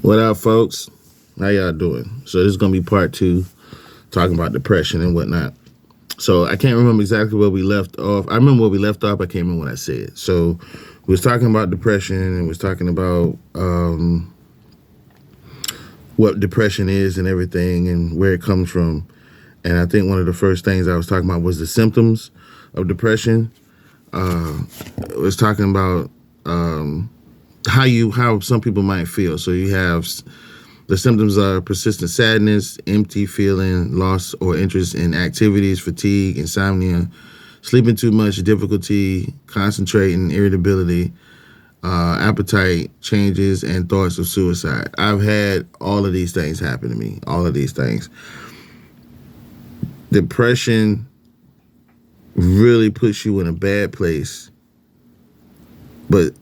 What up, folks? How y'all doing? So this is going to be part 2, talking about depression and whatnot. So I can't remember exactly where we left off. I remember where we left off. I can't remember what I said. So we was talking about depression and we was talking about what depression is and everything and where it comes from. And I think one of the first things I was talking about was the symptoms of depression. I was talking about how some people might feel. So you have the symptoms are persistent sadness, empty feeling, loss or interest in activities, fatigue, insomnia, sleeping too much, difficulty, concentrating, irritability, appetite changes, and thoughts of suicide. I've had all of these things happen to me, all of these things. Depression really puts you in a bad place, but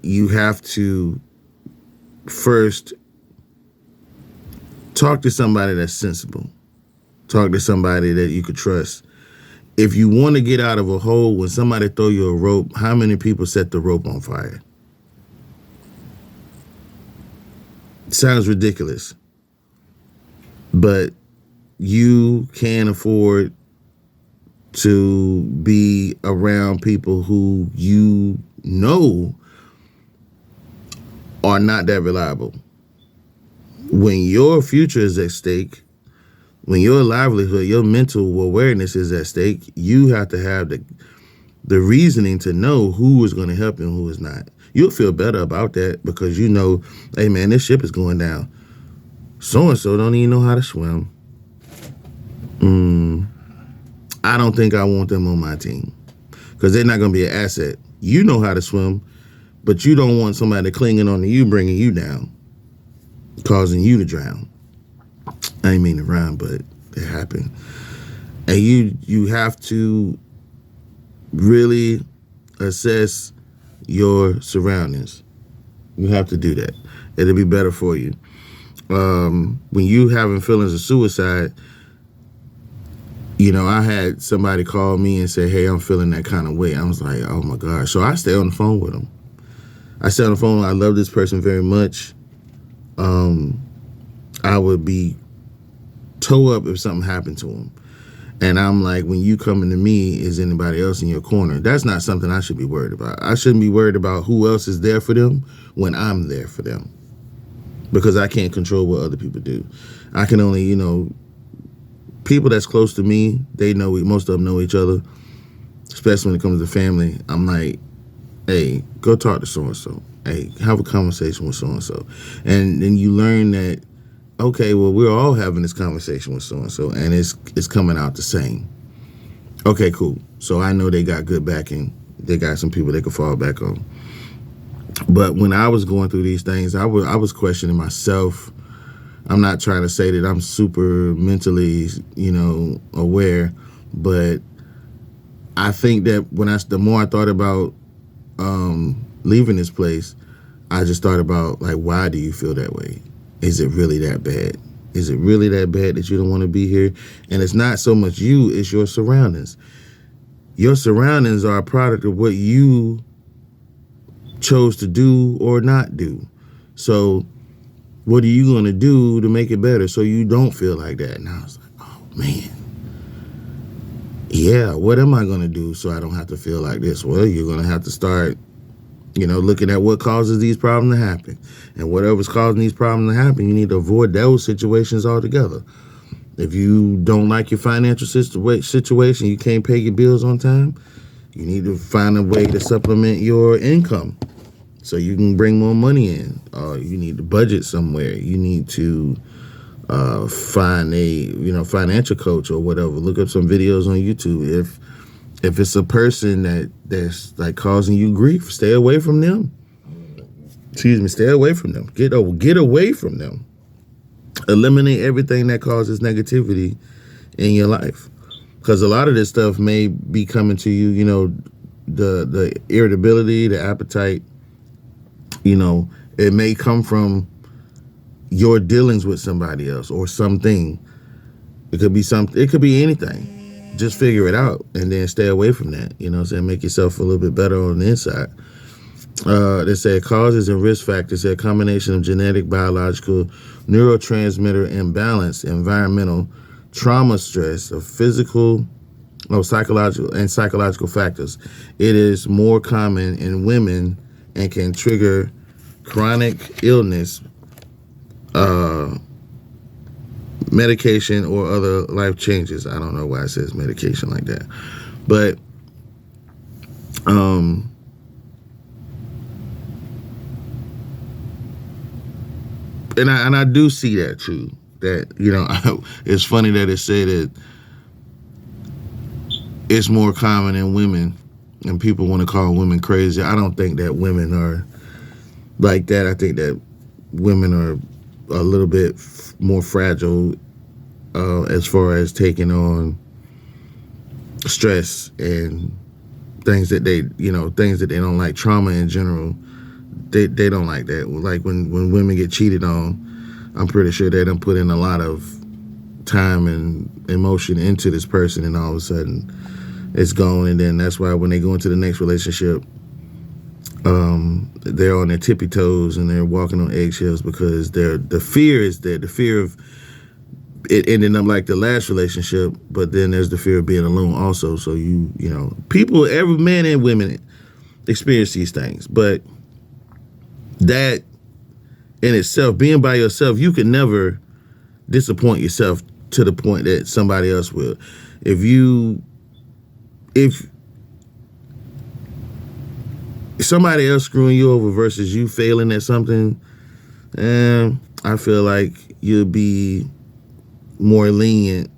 you have to first talk to somebody that's sensible. Talk to somebody that you could trust. If you want to get out of a hole, when somebody throw you a rope, how many people set the rope on fire? It sounds ridiculous, but you can't afford to be around people who you know are not that reliable. When your future is at stake, when your livelihood, your mental awareness is at stake, you have to have the reasoning to know who is going to help you and who is not. You'll feel better about that because you know, hey man, this ship is going down. So-and-so don't even know how to swim. I don't think I want them on my team because they're not going to be an asset. You know how to swim, but you don't want somebody clinging on to you, bringing you down, causing you to drown. I ain't mean to rhyme, but it happened. And you have to really assess your surroundings. You have to do that. It'll be better for you. When you having feelings of suicide, you know, I had somebody call me and say, hey, I'm feeling that kind of way. I was like, oh my gosh. So I stay on the phone with them. I stay on the phone. I love this person very much. I would be toe up if something happened to him. And I'm like, when you coming to me, is anybody else in your corner? That's not something I should be worried about. I shouldn't be worried about who else is there for them when I'm there for them, because I can't control what other people do. I can only, you know, people that's close to me, they know, most of them know each other, especially when it comes to family. I'm like, hey, go talk to so-and-so. Hey, have a conversation with so-and-so. And then you learn that, okay, well, we're all having this conversation with so-and-so, and it's coming out the same. Okay, cool. So I know they got good backing. They got some people they could fall back on. But when I was going through these things, I was questioning myself. I'm not trying to say that I'm super mentally, you know, aware, but I think that the more I thought about leaving this place, I just thought about, like, why do you feel that way? Is it really that bad? Is it really that bad that you don't want to be here? And it's not so much you, it's your surroundings. Your surroundings are a product of what you chose to do or not do. So what are you going to do to make it better so you don't feel like that? And I was like, oh, man. Yeah, what am I going to do so I don't have to feel like this? Well, you're going to have to start, you know, looking at what causes these problems to happen. And whatever's causing these problems to happen, you need to avoid those situations altogether. If you don't like your financial situation, you can't pay your bills on time, you need to find a way to supplement your income so you can bring more money in. You need to budget somewhere. You need to find a, you know, financial coach or whatever. Look up some videos on YouTube. If it's a person that's like causing you grief, stay away from them. Stay away from them. Get away from them. Eliminate everything that causes negativity in your life, because a lot of this stuff may be coming to you. You know, the irritability, the appetite. You know, it may come from your dealings with somebody else or something. It could be something. It could be anything. Just figure it out and then stay away from that. You know what I'm saying? Make yourself a little bit better on the inside. They said causes and risk factors. A combination of genetic, biological, neurotransmitter imbalance, environmental, trauma, stress, of physical, psychological factors. It is more common in women and can trigger chronic illness, medication, or other life changes. I don't know why it says medication like that, but and I do see that too. That it's funny that it said that it's more common in women, and people want to call women crazy. I don't think that women are like that. I think that women are a little bit more fragile as far as taking on stress and things that they don't like, trauma in general. They don't like that. Like when women get cheated on, I'm pretty sure they done put in a lot of time and emotion into this person, and all of a sudden it's gone. And then that's why when they go into the next relationship, they're on their tippy toes and they're walking on eggshells, because the fear is there. The fear of it ending up like the last relationship, but then there's the fear of being alone also. So people, every man and women experience these things, but that in itself, being by yourself, you can never disappoint yourself to the point that somebody else will. If somebody else screwing you over versus you failing at something, I feel like you'll be more lenient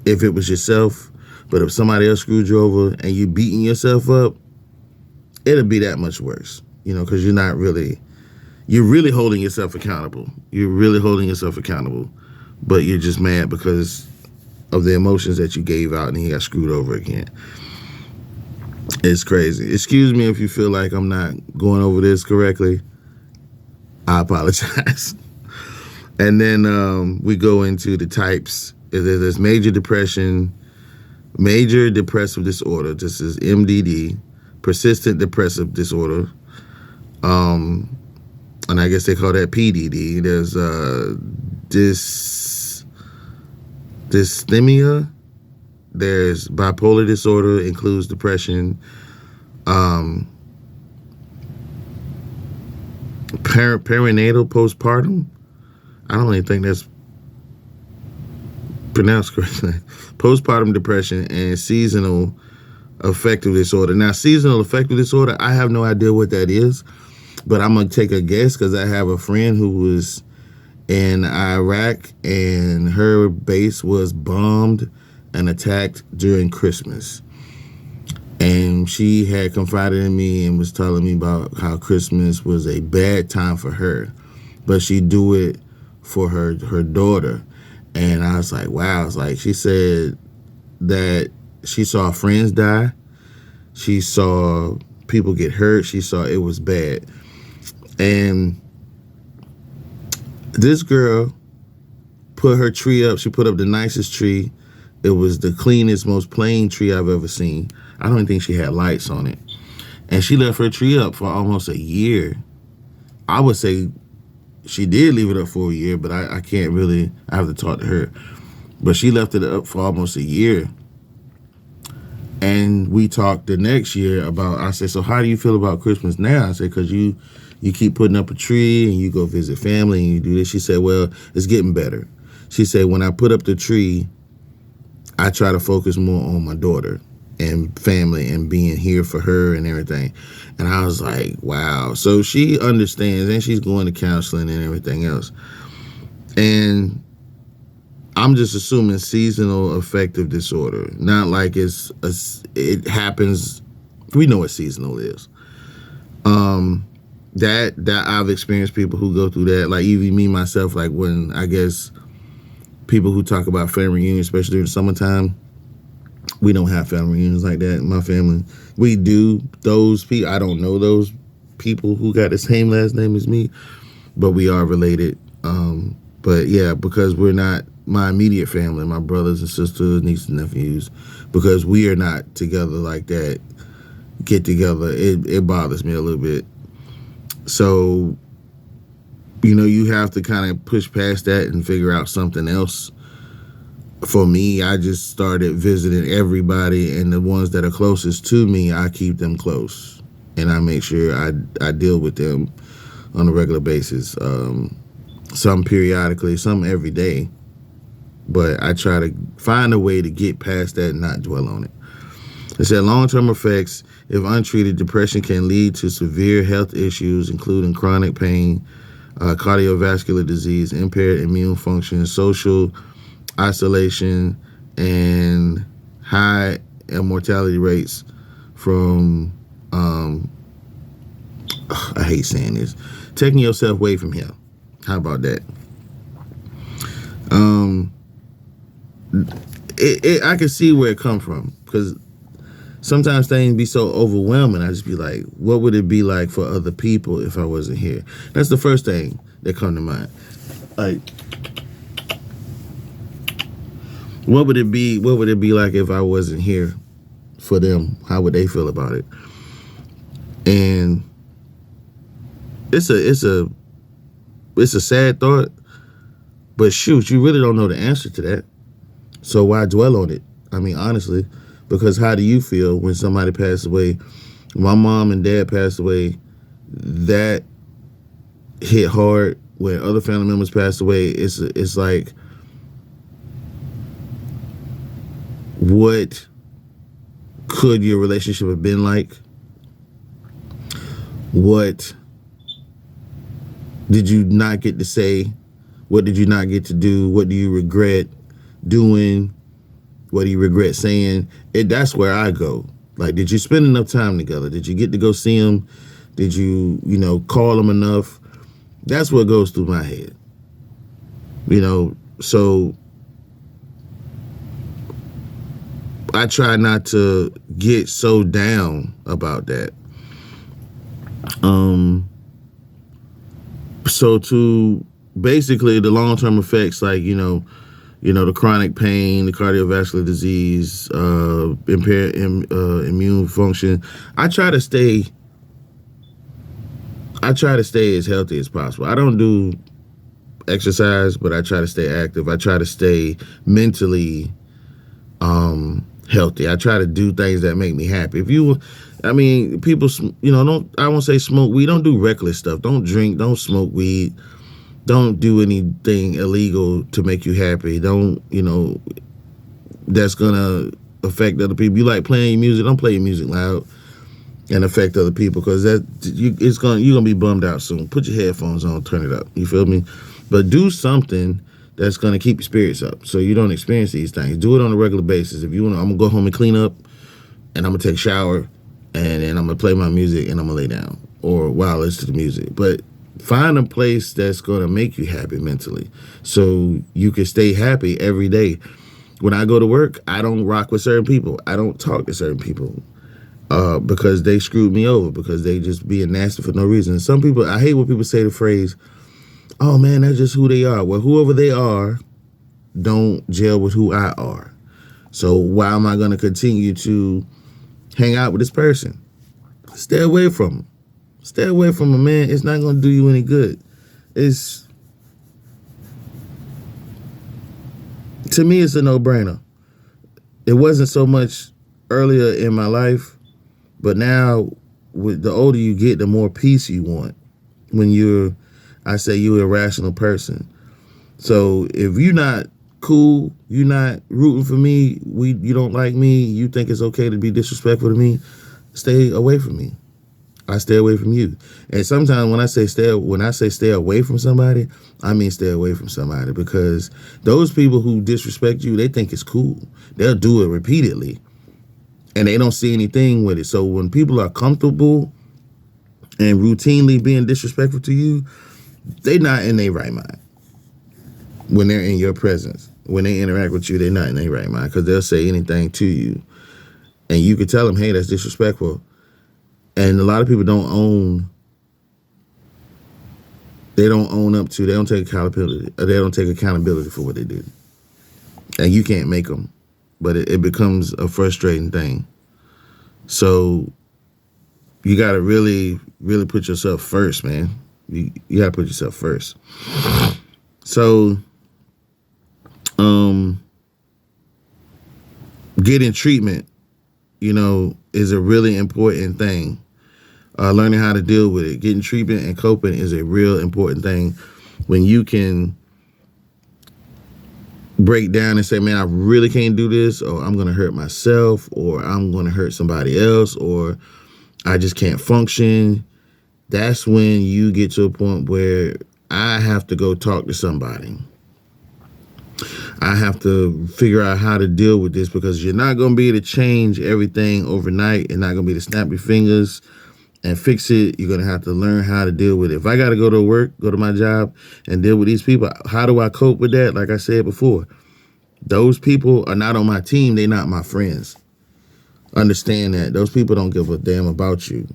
if it was yourself. But if somebody else screwed you over and you beating yourself up, it'll be that much worse, because you're really holding yourself accountable. You're really holding yourself accountable, but you're just mad because of the emotions that you gave out and you got screwed over again. It's crazy. Excuse me if you feel like I'm not going over this correctly. I apologize. And then we go into the types. There's major depression, major depressive disorder. This is MDD, persistent depressive disorder. And I guess they call that PDD. There's dysthymia. There's bipolar disorder, includes depression. Perinatal postpartum. I don't even think that's pronounced correctly. Postpartum depression and seasonal affective disorder. Now, seasonal affective disorder, I have no idea what that is, but I'm going to take a guess because I have a friend who was in Iraq and her base was bombed and attacked during Christmas. And she had confided in me and was telling me about how Christmas was a bad time for her, but she'd do it for her daughter. And I was like, wow. It's like, she said that she saw friends die. She saw people get hurt. She saw it was bad. And this girl put her tree up. She put up the nicest tree. It was the cleanest, most plain tree I've ever seen. I don't even think she had lights on it. And she left her tree up for almost a year. I would say she did leave it up for a year, but I can't really, I have to talk to her. But she left it up for almost a year. And we talked the next year about, I said, so how do you feel about Christmas now? I said, because you keep putting up a tree and you go visit family and you do this. She said, well, it's getting better. She said, when I put up the tree, I try to focus more on my daughter and family and being here for her and everything. And I was like, wow. So she understands, and she's going to counseling and everything else. And I'm just assuming seasonal affective disorder, not like it happens. We know what seasonal is. That I've experienced people who go through that, like even me myself, like when I guess people who talk about family reunions, especially during the summertime, we don't have family reunions like that in my family. We do. Those people, I don't know those people who got the same last name as me, but we are related. But yeah, because we're not my immediate family, my brothers and sisters, nieces and nephews, because we are not together like that. get together, it bothers me a little bit. So, you have to kind of push past that and figure out something else. For me, I just started visiting everybody, and the ones that are closest to me, I keep them close, and I make sure I deal with them on a regular basis. Some periodically, some every day, but I try to find a way to get past that and not dwell on it. It said long-term effects. If untreated, depression can lead to severe health issues, including chronic pain, cardiovascular disease, impaired immune function, social isolation, and high mortality rates from, I hate saying this, taking yourself away from him. How about that? I can see where it come from, because sometimes things be so overwhelming. I just be like, what would it be like for other people if I wasn't here? That's the first thing that come to mind. Like, what would it be like if I wasn't here for them? How would they feel about it? And it's a sad thought, but shoot, you really don't know the answer to that. So why dwell on it? I mean, honestly, because how do you feel when somebody passed away? My mom and dad passed away. That hit hard. When other family members passed away, it's like, what could your relationship have been like? What did you not get to say? What did you not get to do? What do you regret doing? What do you regret saying? That's where I go. Like, did you spend enough time together? Did you get to go see them? Did you, call them enough? That's what goes through my head. So I try not to get so down about that. So to basically the long-term effects, like, the chronic pain, the cardiovascular disease, impaired immune function. I try to stay as healthy as possible. I don't do exercise, but I try to stay active. I try to stay mentally healthy. I try to do things that make me happy. People, I won't say smoke weed. Don't do reckless stuff. Don't drink. Don't smoke weed. Don't do anything illegal to make you happy. Don't, that's gonna affect other people. You like playing your music? Don't play your music loud and affect other people, because you're gonna be bummed out soon. Put your headphones on, turn it up. You feel me? But do something that's gonna keep your spirits up, so you don't experience these things. Do it on a regular basis. If you want, I'm gonna go home and clean up, and I'm gonna take a shower, and then I'm gonna play my music, and I'm gonna lay down, or while I listen to the music. But find a place that's gonna make you happy mentally, so you can stay happy every day. When I go to work, I don't rock with certain people. I don't talk to certain people. Because they screwed me over, because they just being nasty for no reason. Some people, I hate when people say the phrase, oh man, that's just who they are. Well, whoever they are don't gel with who I are. So why am I going to continue to hang out with this person? Stay away from them. Stay away from them, man. It's not going to do you any good. To me, it's a no-brainer. It wasn't so much earlier in my life, but now, with the older you get, the more peace you want. When you're a rational person. So if you're not cool, you're not rooting for me, you don't like me, you think it's okay to be disrespectful to me, stay away from me. I stay away from you. And sometimes when I say stay away from somebody, I mean stay away from somebody, because those people who disrespect you, they think it's cool. They'll do it repeatedly, and they don't see anything with it. So when people are comfortable and routinely being disrespectful to you, they not in their right mind. When they're in your presence, when they interact with you, they're not in their right mind, because they'll say anything to you, and you can tell them, hey, that's disrespectful. And a lot of people don't own up to, they don't take accountability for what they did. And you can't make them, but it becomes a frustrating thing. So you got to really, really put yourself first, man. You got to put yourself first. So, getting treatment, is a really important thing. Learning how to deal with it, getting treatment and coping is a real important thing. When you can break down and say, man, I really can't do this, or I'm going to hurt myself, or I'm going to hurt somebody else, or I just can't function. That's when you get to a point where I have to go talk to somebody. I have to figure out how to deal with this, because you're not going to be able to change everything overnight and not going to be able to snap your fingers and fix it. You're going to have to learn how to deal with it. If I got to go to work, go to my job and deal with these people, how do I cope with that? Like I said before, those people are not on my team. They're not my friends. Understand that. Those people don't give a damn about you.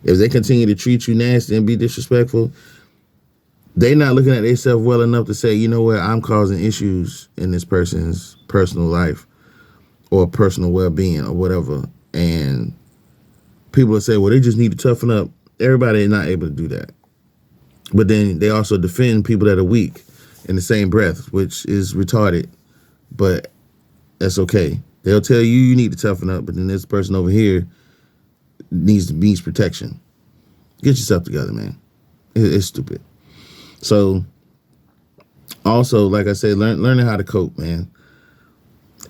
If they continue to treat you nasty and be disrespectful, they're not looking at themselves well enough to say, you know what, I'm causing issues in this person's personal life or personal well-being or whatever. And people will say, well, they just need to toughen up. Everybody is not able to do that. But then they also defend people that are weak in the same breath, which is retarded. But that's okay. They'll tell you need to toughen up, but then this person over here needs protection. Get yourself together, man. It's stupid. So, also, like I said, learning how to cope, man.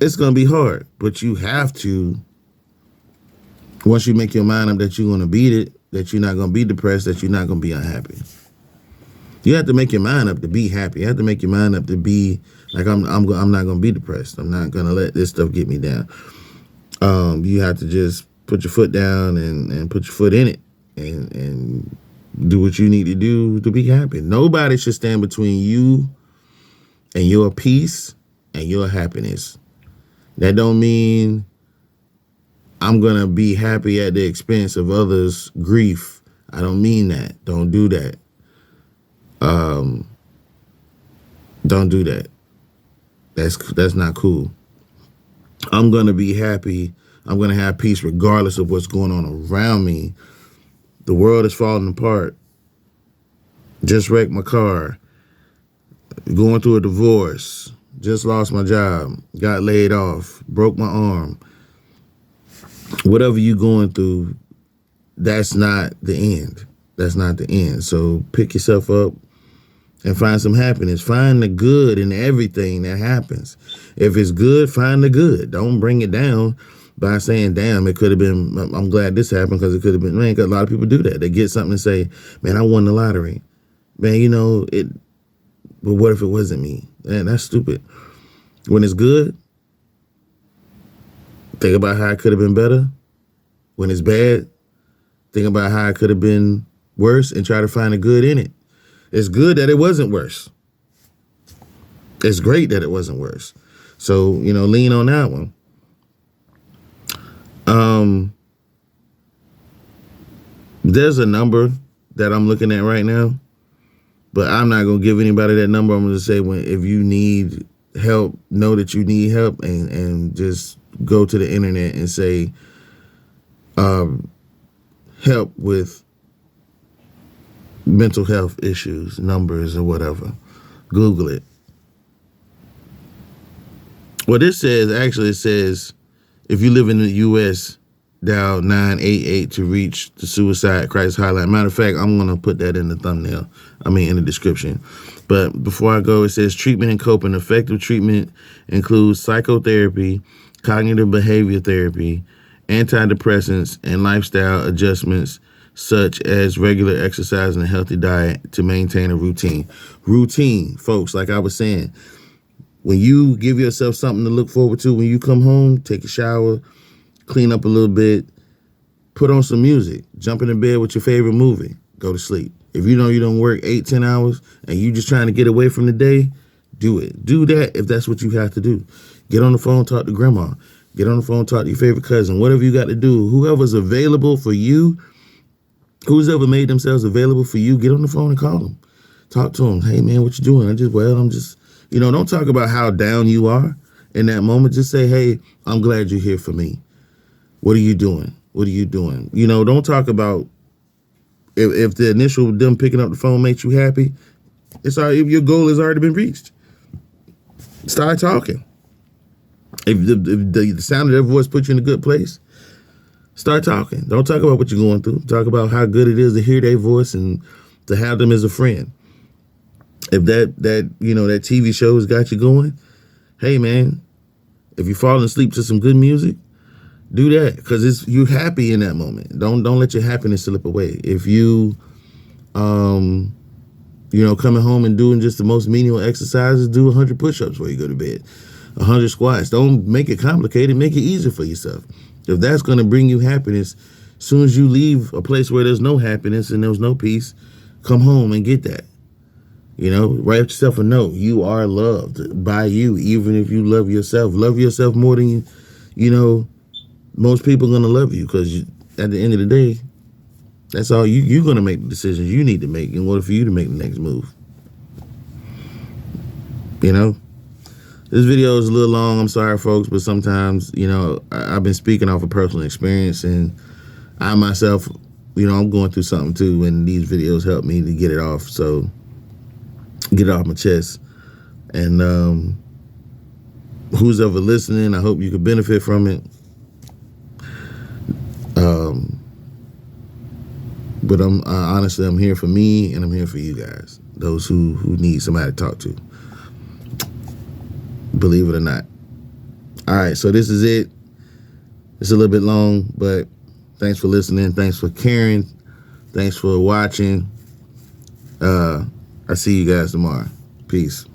It's going to be hard, but you have to, once you make your mind up that you're going to beat it, that you're not going to be depressed, that you're not going to be unhappy. You have to make your mind up to be happy. You have to make your mind up to be like, I'm not going to be depressed. I'm not going to let this stuff get me down. You have to just put your foot down and put your foot in it and do what you need to do to be happy. Nobody should stand between you and your peace and your happiness. That don't mean I'm going to be happy at the expense of others' grief. I don't mean that. Don't do that. Don't do that. That's not cool. I'm going to be happy. I'm going to have peace regardless of what's going on around me. The world is falling apart. Just wrecked my car. Going through a divorce. Just lost my job. Got laid off. Broke my arm. Whatever you're going through, that's not the end. That's not the end. So pick yourself up and find some happiness. Find the good in everything that happens. If it's good, find the good. Don't bring it down by saying, damn, it could have been, I'm glad this happened because it could have been, man, 'cause a lot of people do that. They get something and say, man, I won the lottery. Man, but what if it wasn't me? Man, that's stupid. When it's good, think about how it could have been better. When it's bad, think about how it could have been worse and try to find the good in it. It's good that it wasn't worse. It's great that it wasn't worse. So, lean on that one. There's a number that I'm looking at right now, but I'm not going to give anybody that number. I'm going to say if you need help, know that you need help and just go to the internet and say, help with mental health issues, numbers or whatever. Google it. What it says, if you live in the U.S., dial 988 to reach the suicide crisis hotline. Matter of fact, I'm going to put that in the thumbnail. In the description. But before I go, it says treatment and coping. Effective treatment includes psychotherapy, cognitive behavior therapy, antidepressants, and lifestyle adjustments such as regular exercise and a healthy diet to maintain a routine. Routine, folks, like I was saying, when you give yourself something to look forward to when you come home, take a shower, clean up a little bit, put on some music, jump in the bed with your favorite movie, go to sleep. If you know you don't work 8-10 hours and you just trying to get away from the day, do it. Do that if that's what you have to do. Get on the phone, talk to grandma. Get on the phone, talk to your favorite cousin. Whatever you got to do, whoever's available for you, who's ever made themselves available for you, get on the phone and call them. Talk to them. Hey, man, what you doing? I'm just, don't talk about how down you are in that moment. Just say, hey, I'm glad you're here for me. What are you doing? What are you doing? You know, don't talk about if the initial them picking up the phone makes you happy. It's already, if your goal has already been reached. Start talking. If the sound of their voice puts you in a good place, start talking. Don't talk about what you're going through. Talk about how good it is to hear their voice and to have them as a friend. If that TV show has got you going, hey man, if you're falling asleep to some good music, do that, because you're happy in that moment. Don't let your happiness slip away. If you coming home and doing just the most menial exercises, do 100 push-ups before you go to bed, 100 squats. Don't make it complicated. Make it easy for yourself. If that's going to bring you happiness, as soon as you leave a place where there's no happiness and there's no peace, come home and get that. Write yourself a note. You are loved by you, even if you love yourself. Love yourself more than most people are going to love you, because at the end of the day, that's all you're going to make the decisions you need to make in order for you to make the next move. This video is a little long. I'm sorry, folks, but sometimes, I've been speaking off of personal experience, and I myself, I'm going through something too, and these videos help me to get it off. So get it off my chest. And who's ever listening, I hope you could benefit from it. But honestly, I'm here for me, and I'm here for you guys, those who need somebody to talk to, believe it or not. All right, so this is it. It's a little bit long, but thanks for listening. Thanks for caring. Thanks for watching. I see you guys tomorrow. Peace.